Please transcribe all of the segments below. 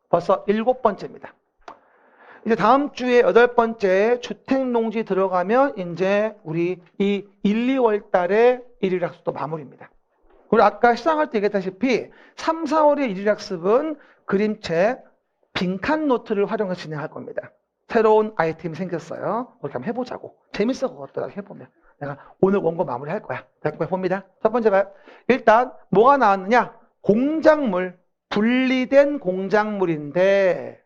벌써 7번째입니다. 이제 다음 주에 8번째 주택농지 들어가면 이제 우리 이 1, 2월 달에 일일학습도 마무리입니다. 그리고 아까 시작할 때 얘기했다시피 3, 4월의 일일학습은 그림책, 빈칸 노트를 활용해서 진행할 겁니다. 새로운 아이템이 생겼어요. 그렇게 한번 해보자고. 재밌어 그것도 해보면. 내가 오늘 원고 마무리할 거야. 됐고 해봅니다. 첫 번째 봐요. 일단 뭐가 나왔느냐? 공작물, 분리된 공작물인데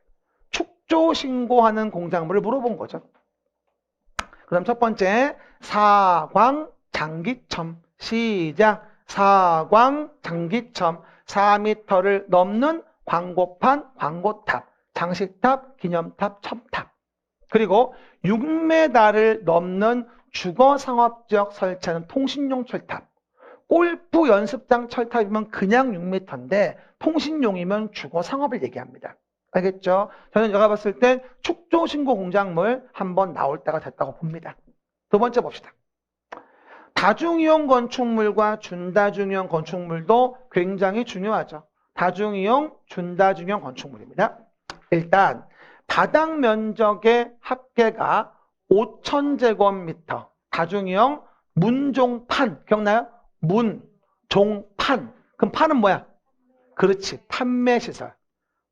축조 신고하는 공작물을 물어본 거죠. 그럼 첫 번째 사광 장기첨. 시작. 사광 장기첨. 4m를 넘는 광고판, 광고탑, 장식탑, 기념탑, 첨탑. 그리고 6m를 넘는 주거상업지역 설치하는 통신용 철탑. 골프 연습장 철탑이면 그냥 6m인데 통신용이면 주거상업을 얘기합니다. 알겠죠? 저는 제가 봤을 땐 축조신고 공작물 한번 나올 때가 됐다고 봅니다. 두 번째 봅시다. 다중이용 건축물과 준다중이용 건축물도 굉장히 중요하죠. 다중이용, 준다중이용 건축물입니다. 일단 바닥 면적의 합계가 5,000제곱미터. 다중이용 문종판. 기억나요? 문, 종, 판. 그럼 판은 뭐야? 그렇지. 판매시설.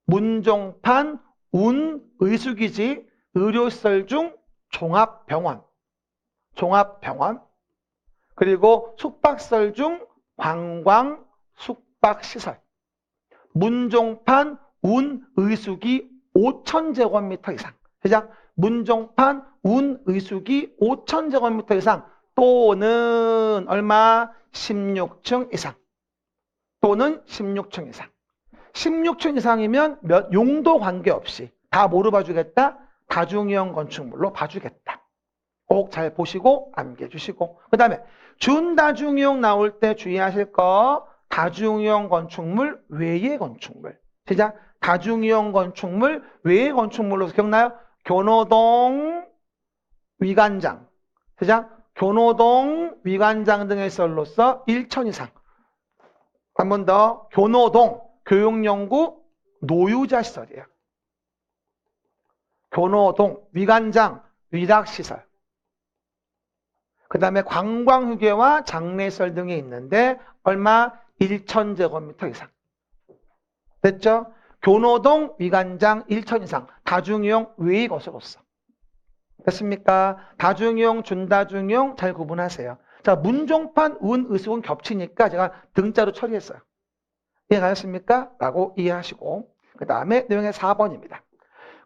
문종판, 운, 의수기지, 의료시설 중 종합병원. 종합병원. 그리고 숙박시설 중 관광, 숙박시설. 문종판, 운, 의수기 5,000제곱미터 이상. 시작. 문종판, 운, 의수기 5,000제곱미터 이상 또는 얼마? 16층 이상. 또는 16층 이상. 16층 이상이면 몇 용도 관계없이 다 뭐로 봐주겠다? 다중이용 건축물로 봐주겠다. 꼭 잘 보시고 암기해주시고. 그 다음에 준다중이용 나올 때 주의하실 거 다중이용 건축물 외의 건축물. 시작. 다중이용 건축물 외의 건축물로서 기억나요? 교노동 위관장. 시작. 교노동 위관장 등의 시설로서 1천 이상. 한 번 더. 교노동 교육연구 노유자 시설이에요. 교노동 위관장 위락시설. 그 다음에 관광휴게와 장례시설 등이 있는데 얼마? 1,000제곱미터 이상. 됐죠? 교노동 위관장 1천 이상. 다중이용 외의 것으로서. 됐습니까? 다중이용, 준다중이용 잘 구분하세요. 자, 문종판, 운, 의수은 겹치니까 제가 등자로 처리했어요. 이해가셨습니까? 라고 이해하시고. 그 다음에 내용의 4번입니다.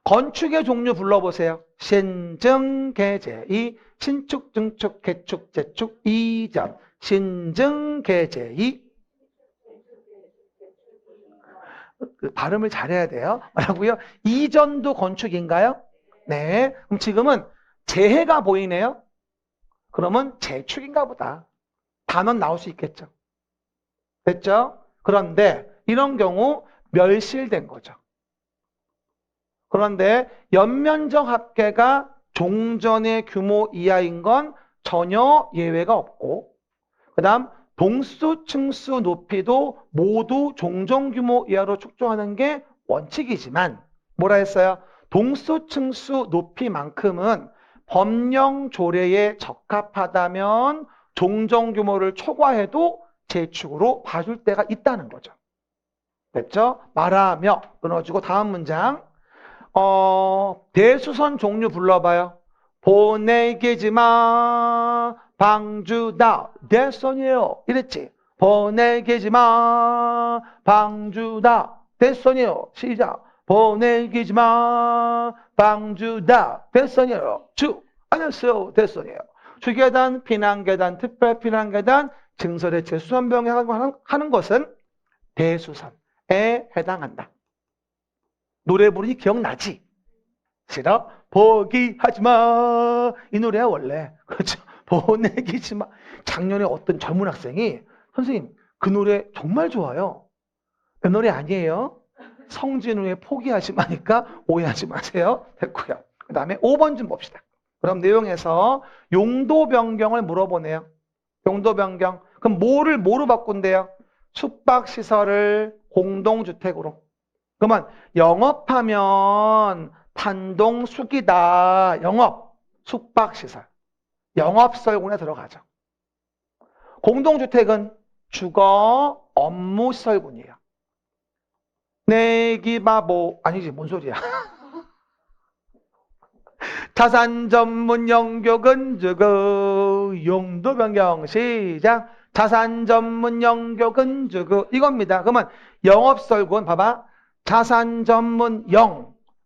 건축의 종류 불러보세요. 신증, 개제이, 신축, 증축, 개축, 재축, 이전. 신증, 개제이. 발음을 잘해야 돼요. 뭐라고요? 이전도 건축인가요? 네. 그럼 지금은 재해가 보이네요. 그러면 재축인가 보다. 단원 나올 수 있겠죠. 됐죠? 그런데 이런 경우 멸실된 거죠. 그런데 연면적 합계가 종전의 규모 이하인 건 전혀 예외가 없고, 그 다음 동수, 층수, 높이도 모두 종전 규모 이하로 축조하는 게 원칙이지만 뭐라 했어요? 동수, 층수, 높이만큼은 법령 조례에 적합하다면 종전 규모를 초과해도 재축으로 봐줄 때가 있다는 거죠. 됐죠? 말하며 끊어주고 다음 문장. 대수선 종류 불러봐요. 보내기지마 방주다 대선이에요. 이랬지. 보내기지마 방주다 대선이에요. 시작. 보내기지마 방주다 대선이에요. 안녕하세요. 대선이에요. 주계단, 피난계단, 특별 피난계단, 증설해체 수선병에 하는 것은 대수선에 해당한다. 노래 부르니 기억나지? 싫어? 포기하지마. 이 노래야 원래. 그렇죠? 보내기지마. 작년에 어떤 젊은 학생이 선생님 그 노래 정말 좋아요. 그 노래 아니에요. 성진우의 포기하지마니까 오해하지 마세요. 됐고요. 그 다음에 5번 좀 봅시다. 그럼 내용에서 용도 변경을 물어보네요. 용도 변경. 그럼 뭐로 바꾼대요? 숙박시설을 공동주택으로. 그러면 영업하면 단동 숙이다. 영업, 숙박시설. 영업설군에 들어가죠. 공동주택은 주거, 업무시설군이에요. 내기바보 아니지 뭔 소리야. 자산 전문 영격은 주거 용도 변경 시작. 자산 전문 영격은 주거 이겁니다. 그러면 영업설군 봐봐. 자산 전문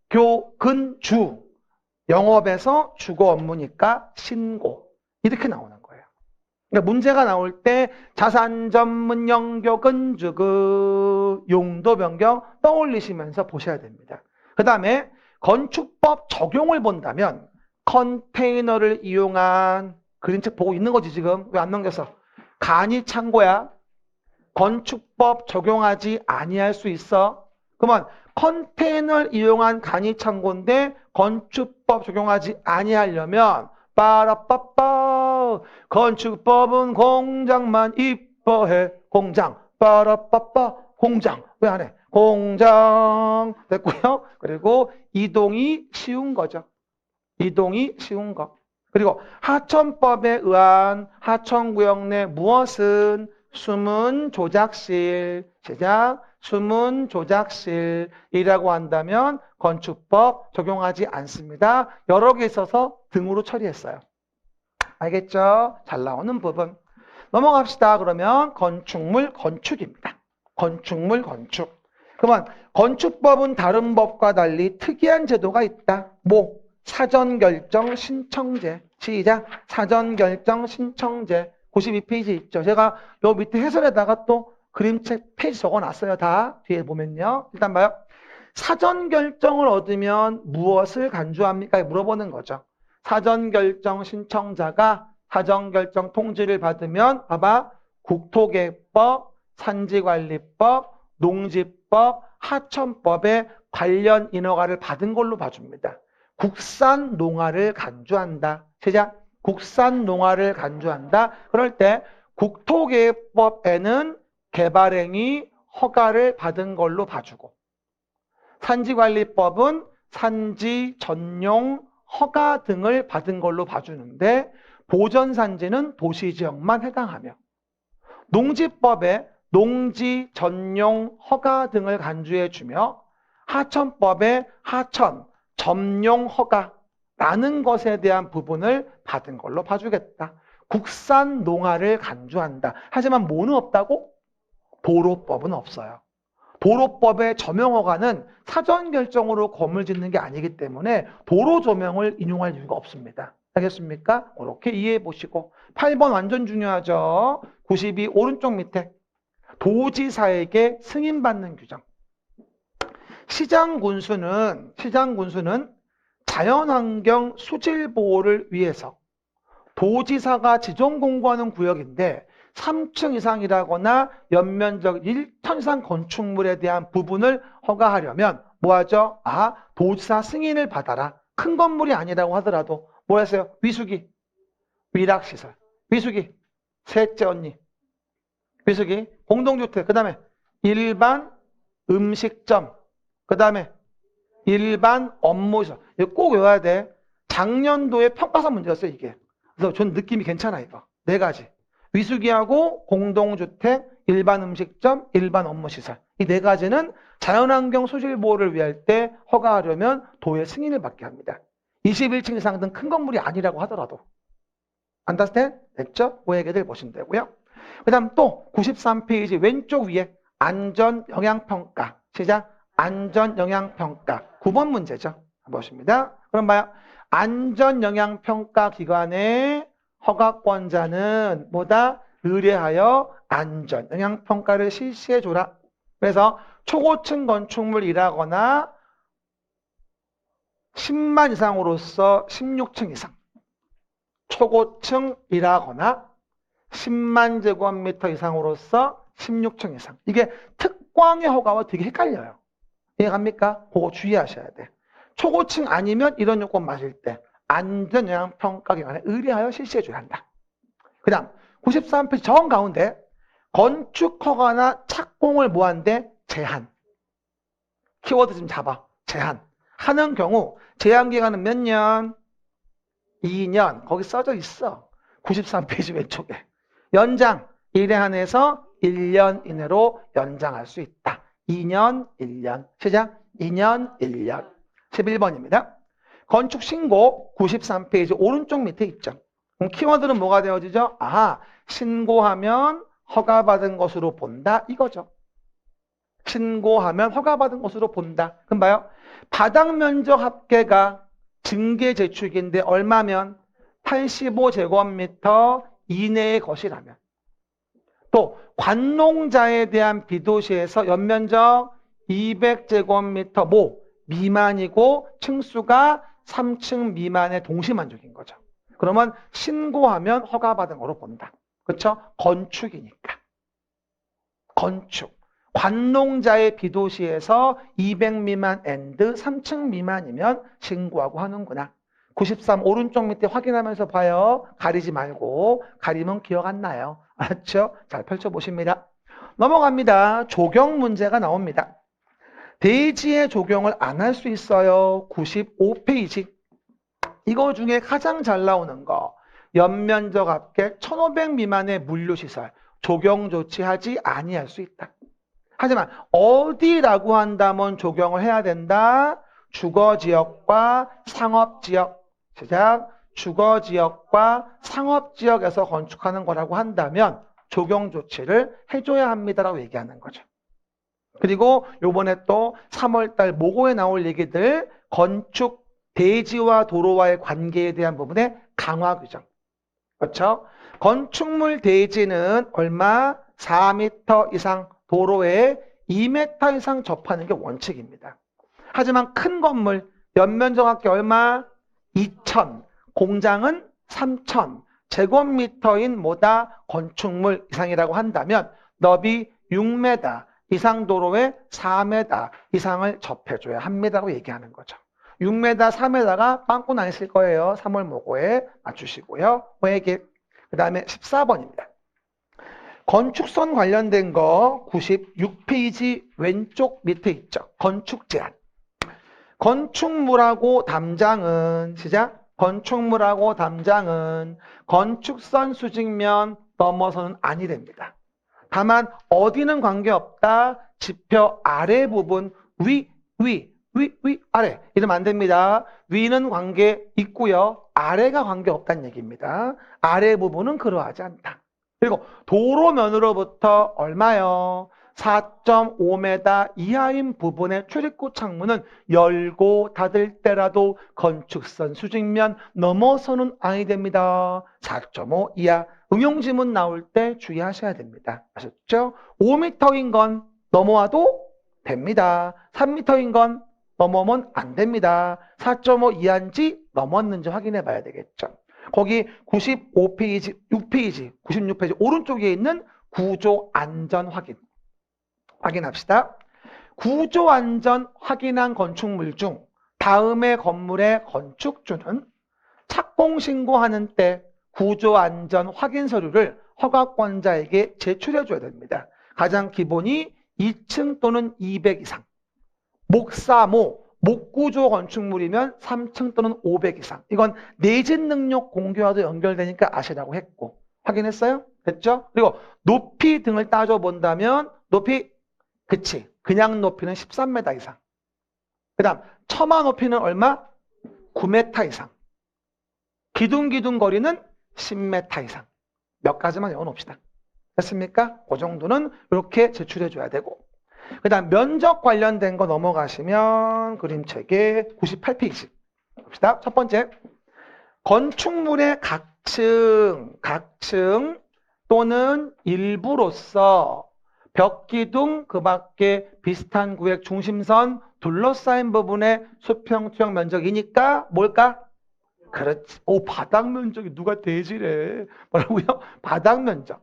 교근 주 영업에서 주거 업무니까 신고 이렇게 나오는 거예요. 그러니까 문제가 나올 때 자산 전문 영격은 주거 용도 변경 떠올리시면서 보셔야 됩니다. 그 다음에 건축법 적용을 본다면 컨테이너를 이용한 그림책 보고 있는 거지 지금. 왜 안 넘겼어? 간이 창고야. 건축법 적용하지 아니할 수 있어. 그러면 컨테이너를 이용한 간이 창고인데 건축법 적용하지 아니하려면 빠라빠빠 건축법은 공장만 이뻐해. 공장 빠라빠빠 공장 왜 안 해? 공장 됐고요. 그리고 이동이 쉬운 거죠. 이동이 쉬운 거. 그리고 하천법에 의한 하천구역 내 무엇은 숨은 조작실, 시작, 숨은 조작실이라고 한다면 건축법 적용하지 않습니다. 여러 개 있어서 등으로 처리했어요. 알겠죠? 잘 나오는 부분. 넘어갑시다. 그러면 건축물 건축입니다. 건축물 건축. 그러면 건축법은 다른 법과 달리 특이한 제도가 있다. 뭐? 사전결정 신청제. 시작. 사전결정 신청제. 92페이지 있죠. 제가 요 밑에 해설에다가 또 그림책 페이지 적어놨어요. 다 뒤에 보면요. 일단 봐요. 사전결정을 얻으면 무엇을 간주합니까? 물어보는 거죠. 사전결정 신청자가 사전결정 통지를 받으면 봐봐. 국토계획법, 산지관리법, 농지법, 하천법에 관련 인허가를 받은 걸로 봐줍니다. 국산 농화를 간주한다. 시작. 국산 농화를 간주한다. 그럴 때 국토계획법에는 개발행위 허가를 받은 걸로 봐주고 산지관리법은 산지 전용 허가 등을 받은 걸로 봐주는데 보전산지는 도시지역만 해당하며 농지법에 농지 전용 허가 등을 간주해주며 하천법에 하천 점용 허가라는 것에 대한 부분을 받은 걸로 봐주겠다. 국산 농화를 간주한다. 하지만 뭐는 없다고? 도로법은 없어요. 도로법의 점용허가는 사전결정으로 건물 짓는 게 아니기 때문에 도로 조명을 인용할 이유가 없습니다. 알겠습니까? 그렇게 이해해 보시고 8번 완전 중요하죠. 92 오른쪽 밑에 도지사에게 승인받는 규정. 시장군수는 자연환경 수질보호를 위해서 도지사가 지정공고하는 구역인데 3층 이상이라거나 연면적 1톤 이상 건축물에 대한 부분을 허가하려면 뭐하죠? 도지사 승인을 받아라. 큰 건물이 아니라고 하더라도 뭐 했어요? 위수기, 위락시설, 위수기, 셋째 언니, 위수기, 공동주택, 그 다음에 일반 음식점, 그 다음에 일반 업무시설. 이거 꼭 외워야 돼. 작년도에 평가서 문제였어요, 이게. 그래서 전 느낌이 괜찮아, 이거. 4가지. 위수기하고 공동주택, 일반 음식점, 일반 업무시설. 이 4가지는 자연환경 소질보호를 위할 때 허가하려면 도의 승인을 받게 합니다. 21층 이상 등 큰 건물이 아니라고 하더라도. 안다스텐? 됐죠? 그 얘기들 보시면 되고요. 그 다음 또 93페이지 왼쪽 위에 안전영향평가. 시작. 안전영향평가. 9번 문제죠. 보십니다. 그럼 봐요. 안전영향평가 기관의 허가권자는 뭐다? 의뢰하여 안전영향평가를 실시해줘라. 그래서 초고층 건축물이라거나 10만 이상으로서 16층 이상. 초고층이라거나 10만 제곱미터 이상으로서 16층 이상. 이게 특광의 허가와 되게 헷갈려요. 이해갑니까? 그거 주의하셔야 돼. 초고층 아니면 이런 요건 맞을 때 안전영향평가기관에 의뢰하여 실시해줘야 한다. 그 다음 93페이지 정 가운데 건축허가나 착공을 뭐한대? 제한. 키워드 좀 잡아. 제한. 하는 경우 제한 기간은 몇 년? 2년. 거기 써져 있어. 93페이지 왼쪽에. 연장. 1에 한해서 1년 이내로 연장할 수 있다. 2년, 1년. 시작. 2년, 1년. 11번입니다. 건축 신고 93페이지 오른쪽 밑에 있죠. 그럼 키워드는 뭐가 되어지죠? 아하, 신고하면 허가받은 것으로 본다. 이거죠. 신고하면 허가받은 것으로 본다. 그럼 봐요. 바닥 면적 합계가 증계 재축인데 얼마면? 85제곱미터 이내의 것이라면. 또 관농자에 대한 비도시에서 연면적 200제곱미터 미만이고 층수가 3층 미만의 동시만족인 거죠. 그러면 신고하면 허가받은 거로 본다. 그렇죠? 건축이니까. 건축. 관농자의 비도시에서 200 미만 앤드 3층 미만이면 신고하고 하는구나. 93 오른쪽 밑에 확인하면서 봐요. 가리지 말고. 가리면 기억 안 나요. 알았죠? 잘 펼쳐보십니다. 넘어갑니다. 조경 문제가 나옵니다. 대지의 조경을 안 할 수 있어요. 95페이지. 이거 중에 가장 잘 나오는 거. 연면적 합계 1500 미만의 물류시설. 조경 조치하지 아니할 수 있다. 하지만 어디라고 한다면 조경을 해야 된다? 주거지역과 상업지역. 시작. 주거지역과 상업지역에서 건축하는 거라고 한다면 조경 조치를 해줘야 합니다라고 얘기하는 거죠. 그리고 요번에 또 3월달 모고에 나올 얘기들 건축 대지와 도로와의 관계에 대한 부분의 강화 규정. 그렇죠? 건축물 대지는 얼마? 4m 이상 도로에 2m 이상 접하는 게 원칙입니다. 하지만 큰 건물 연면적 합계 얼마? 2,000. 공장은 3,000. 제곱미터인 뭐다? 건축물 이상이라고 한다면 너비 6m 이상 도로에 4m 이상을 접해줘야 합니다라고 얘기하는 거죠. 6m, 4m가 빵꾸 나 있을 거예요. 3월 모고에 맞추시고요. 회계. 그 다음에 14번입니다. 건축선 관련된 거 96페이지 왼쪽 밑에 있죠. 건축 제한. 건축물하고 담장은 시작. 건축물하고 담장은 건축선 수직면 넘어서는 아니 됩니다. 다만 어디는 관계없다. 지표 아래 부분 위, 아래 이러면 안 됩니다. 위는 관계 있고요. 아래가 관계 없다는 얘기입니다. 아래 부분은 그러하지 않다. 그리고 도로면으로부터 얼마요? 4.5m 이하인 부분의 출입구 창문은 열고 닫을 때라도 건축선 수직면 넘어서는 아니 됩니다. 4.5 이하. 응용지문 나올 때 주의하셔야 됩니다. 아셨죠? 5m인 건 넘어와도 됩니다. 3m인 건 넘어오면 안 됩니다. 4.5 이하인지 넘었는지 확인해 봐야 되겠죠. 거기 95페이지, 6페이지, 96페이지 오른쪽에 있는 구조 안전 확인. 확인합시다. 구조 안전 확인한 건축물 중 다음의 건물의 건축주는 착공 신고하는 때 구조 안전 확인 서류를 허가권자에게 제출해 줘야 됩니다. 가장 기본이 2층 또는 200 이상. 목사모, 목구조 건축물이면 3층 또는 500 이상. 이건 내진 능력 공개와도 연결되니까 아시라고 했고. 확인했어요? 됐죠? 그리고 높이 등을 따져본다면 높이, 그치. 그냥 높이는 13m 이상. 그 다음 처마 높이는 얼마? 9m 이상. 기둥 거리는 10m 이상. 몇 가지만 외워놓읍시다. 됐습니까? 그 정도는 이렇게 제출해줘야 되고. 그 다음 면적 관련된 거 넘어가시면 그림책에 98페이지 봅시다. 첫 번째, 건축물의 각층 또는 일부로서 벽기둥 그 밖에 비슷한 구획 중심선 둘러싸인 부분의 수평 투영 면적이니까 뭘까? 그렇지. 오, 바닥 면적이 누가 대지래. 뭐라고요? 바닥 면적.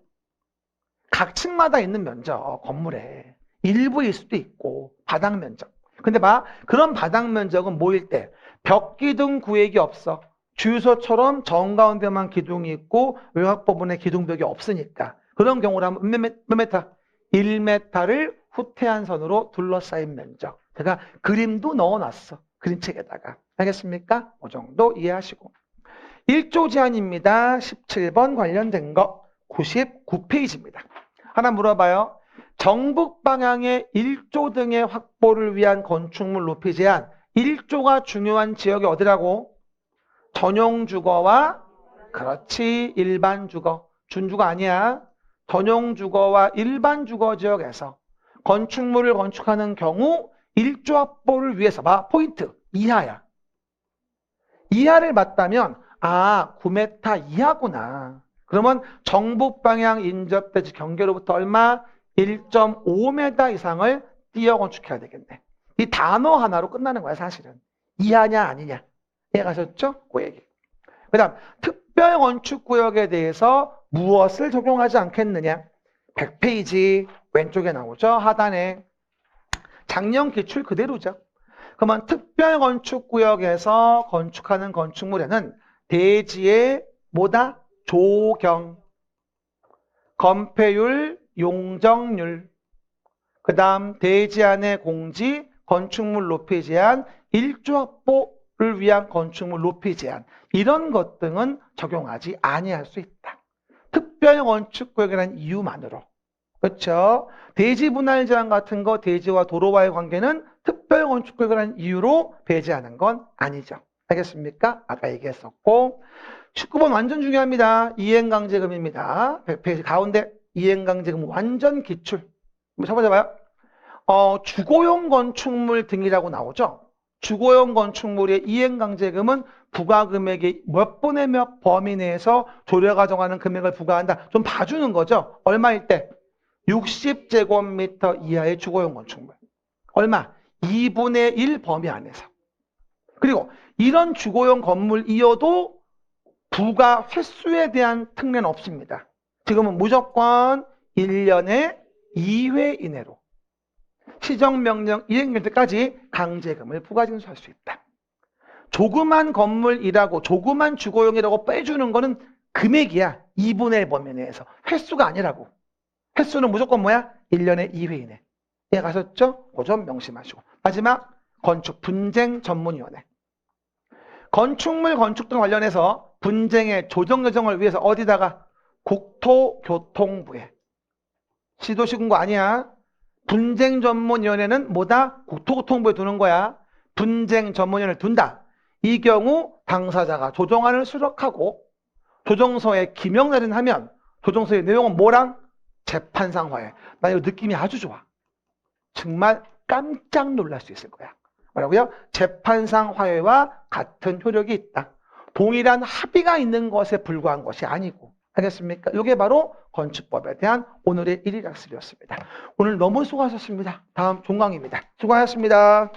각층마다 있는 면적, 건물에. 일부일 수도 있고, 바닥 면적. 근데 그런 바닥 면적은 뭐일 때? 벽기둥 구획이 없어. 주유소처럼 정가운데만 기둥이 있고, 외곽 부분에 기둥벽이 없으니까. 그런 경우라면 몇 m? 1m를 후퇴한 선으로 둘러싸인 면적. 제가 그림도 넣어놨어. 그림책에다가. 알겠습니까? 그 정도 이해하시고. 1조 제한입니다. 17번 관련된 거 99페이지입니다. 하나 물어봐요. 정북 방향의 1조 등의 확보를 위한 건축물 높이 제한. 1조가 중요한 지역이 어디라고? 전용 주거와 그렇지 일반 주거. 준주거 아니야. 전용 주거와 일반 주거 지역에서 건축물을 건축하는 경우 1조 확보를 위해서 봐. 포인트. 이하야. 이하를 맞다면 9m 이하구나. 그러면 정북 방향 인접대지 경계로부터 얼마? 1.5m 이상을 띄어 건축해야 되겠네. 이 단어 하나로 끝나는 거야, 사실은. 이하냐, 아니냐. 이해가셨죠? 그 얘기. 그 다음, 특별 건축구역에 대해서 무엇을 적용하지 않겠느냐? 100페이지 왼쪽에 나오죠? 하단에. 작년 기출 그대로죠. 그러면 특별 건축구역에서 건축하는 건축물에는 대지의 뭐다? 조경, 건폐율, 용적률, 그 다음 대지 안의 공지, 건축물 높이 제한, 1조 확보를 위한 건축물 높이 제한 이런 것 등은 적용하지 아니할 수 있다. 특별 건축구역이라는 이유만으로. 그렇죠? 대지 분할 제한 같은 거 대지와 도로와의 관계는 특별 건축구역이라는 이유로 배제하는 건 아니죠. 알겠습니까? 아까 얘기했었고 19번 완전 중요합니다. 이행강제금입니다. 100페이지 가운데 이행강제금 완전 기출. 한번 쳐보자봐요. 주거용 건축물 등이라고 나오죠. 주거용 건축물의 이행강제금은 부과금액의 몇 분의 몇 범위 내에서 조례가 정하는 금액을 부과한다. 좀 봐주는 거죠. 얼마일 때? 60제곱미터 이하의 주거용 건축물. 얼마? 2분의 1 범위 안에서. 그리고 이런 주거용 건물이어도 부과 횟수에 대한 특례는 없습니다. 지금은 무조건 1년에 2회 이내로 시정명령 이행될 때까지 강제금을 부과징수할 수 있다. 조그만 건물이라고 조그만 주거용이라고 빼주는 거는 금액이야. 2분의 1 범위 내에서. 횟수가 아니라고. 횟수는 무조건 뭐야? 1년에 2회 이내. 이해 가셨죠? 그 점 명심하시고. 마지막 건축 분쟁 전문위원회. 건축물 건축 등 관련해서 분쟁의 조정 여정을 위해서 어디다가? 국토교통부에. 시도시군구 아니야. 분쟁 전문위원회는 뭐다? 국토교통부에 두는 거야. 분쟁 전문위원회를 둔다. 이 경우 당사자가 조정안을 수락하고 조정서에 기명 날인하면 조정서의 내용은 뭐랑? 재판상 화해. 나 이거 느낌이 아주 좋아. 정말 깜짝 놀랄 수 있을 거야. 뭐라고요? 재판상 화해와 같은 효력이 있다. 동일한 합의가 있는 것에 불과한 것이 아니고. 알겠습니까? 이게 바로 건축법에 대한 오늘의 1일 학습이었습니다. 오늘 너무 수고하셨습니다. 다음 종강입니다. 수고하셨습니다.